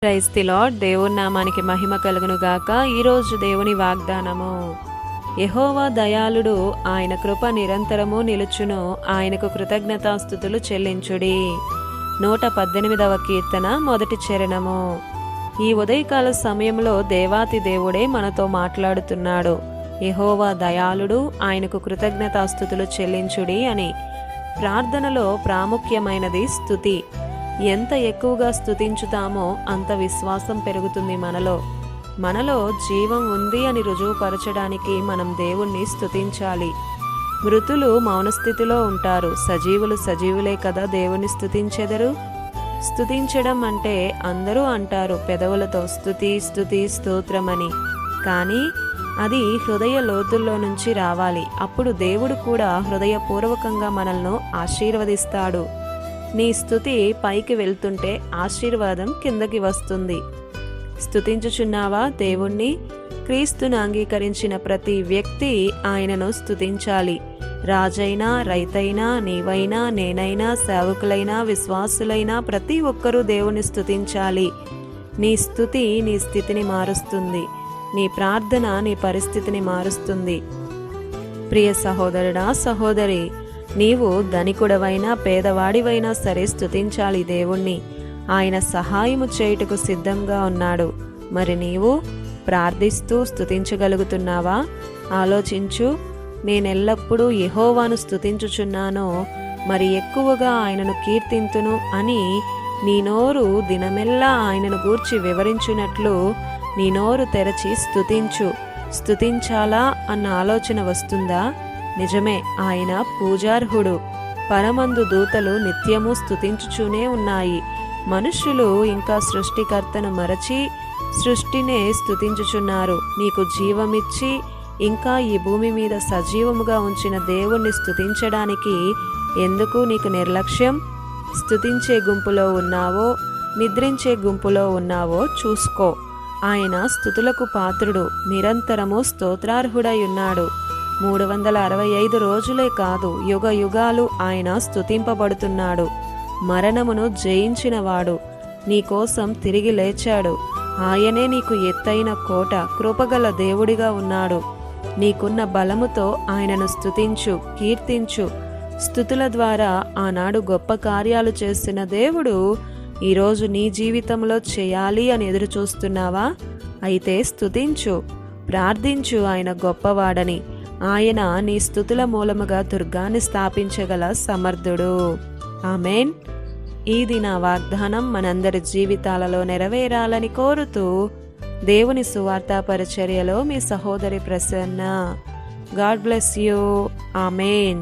Praise the lord. దేవుని నామానికి మహిమ కలుగును గాక. ఈరోజు దేవుని వాగ్దానము, యెహోవా దయాళుడు, ఆయన కృప నిరంతరము నిలుచును, ఆయనకు కృతజ్ఞతాస్తుతులు చెల్లించుడి. 118వ కీర్తన మొదటి చరణము. ఈ ఉదయకాల సమయంలో దేవాతి దేవుడే మనతో మాట్లాడుతున్నాడు. యెహోవా దయాళుడు, ఆయనకు కృతజ్ఞతాస్తుతులు చెల్లించుడి అని. ప్రార్థనలో ప్రాముఖ్యమైనది స్తుతి. ఎంత ఎక్కువగా స్తుతించుతామో అంత విశ్వాసం పెరుగుతుంది మనలో జీవం ఉంది అని రుజువుపరచడానికి మనం దేవుణ్ణి స్తుతించాలి. మృతులు మౌనస్థితిలో ఉంటారు, సజీవులు సజీవులే కదా దేవుణ్ణి స్తుతించెదరు. స్తుతించడం అంటే అందరూ అంటారు పెదవులతో స్తుతి స్తుతి స్తోత్రమని, కానీ అది హృదయ లోతుల్లో నుంచి రావాలి. అప్పుడు దేవుడు కూడా హృదయపూర్వకంగా మనల్ని ఆశీర్వదిస్తాడు. నీ స్తుతి పైకి వెళ్తుంటే ఆశీర్వాదం కిందకి వస్తుంది. స్తుతించుచున్నావా దేవుణ్ణి? క్రీస్తును అంగీకరించిన ప్రతి వ్యక్తి ఆయనను స్తుతించాలి. రాజైనా, రైతైనా, నీవైనా, నేనైనా, సేవకులైనా, విశ్వాసులైనా ప్రతి ఒక్కరూ దేవుని స్తుతించాలి. నీ స్తుతి నీ స్థితిని మారుస్తుంది. నీ ప్రార్థన నీ పరిస్థితిని మారుస్తుంది. ప్రియ సహోదరుడా, సహోదరి, నీవు ధనికుడవైనా పేదవాడివైనా సరే స్తుతించాలి దేవుణ్ణి. ఆయన సహాయము చేయుటకు సిద్ధంగా ఉన్నాడు. మరి నీవు ప్రార్థిస్తూ స్తుతించగలుగుతున్నావా? ఆలోచించు. నేనెల్లప్పుడూ యెహోవాను స్తుతించుచున్నాను, మరి ఎక్కువగా ఆయనను కీర్తింతును అని నీ నోరు దినమెల్లా ఆయనను గూర్చి వివరించున్నట్లు నీ నోరు తెరచి స్తుతించు. స్తుతించాలా అన్న ఆలోచన వస్తుందా? నిజమే, ఆయన పూజార్హుడు. పరమందు దూతలు నిత్యము స్తుతించుచూనే ఉన్నాయి. మనుష్యులు ఇంకా సృష్టికర్తను మరచి సృష్టినే స్తుతించుచున్నారు. నీకు జీవమిచ్చి ఇంకా ఈ భూమి మీద సజీవముగా ఉంచిన దేవుణ్ణి స్తుతించడానికి ఎందుకు నీకు నిర్లక్ష్యం? స్తుతించే గుంపులో ఉన్నావో నిద్రించే గుంపులో ఉన్నావో చూసుకో. ఆయన స్తుతులకు పాత్రుడు, నిరంతరము స్తోత్రార్హుడై ఉన్నాడు. 365 రోజులే కాదు, యుగ యుగాలు ఆయన స్తుతింపబడుతున్నాడు. మరణమును జయించినవాడు నీకోసం తిరిగి లేచాడు. ఆయనే నీకు ఎత్తైన కోట, కృపగల దేవుడిగా ఉన్నాడు. నీకున్న బలముతో ఆయనను స్తుతించు, కీర్తించు. స్తుతుల ద్వారా ఆనాడు గొప్ప కార్యాలు చేసిన దేవుడు ఈరోజు నీ జీవితంలో చేయాలి అని ఎదురు చూస్తున్నావా? అయితే స్తుతించు, ప్రార్థించు ఆయన గొప్పవాడని. ఆయన నీ స్తుతుల మూలముగా దుర్గాన్ని స్థాపించగల సమర్థుడు. ఆమేన్. ఈ దిన వాగ్దానం మనందరి జీవితాలలో నెరవేరాలని కోరుతూ దేవుని సువార్తా పరిచర్యలో మీ సహోదరి Prasanna. God bless you. Amen.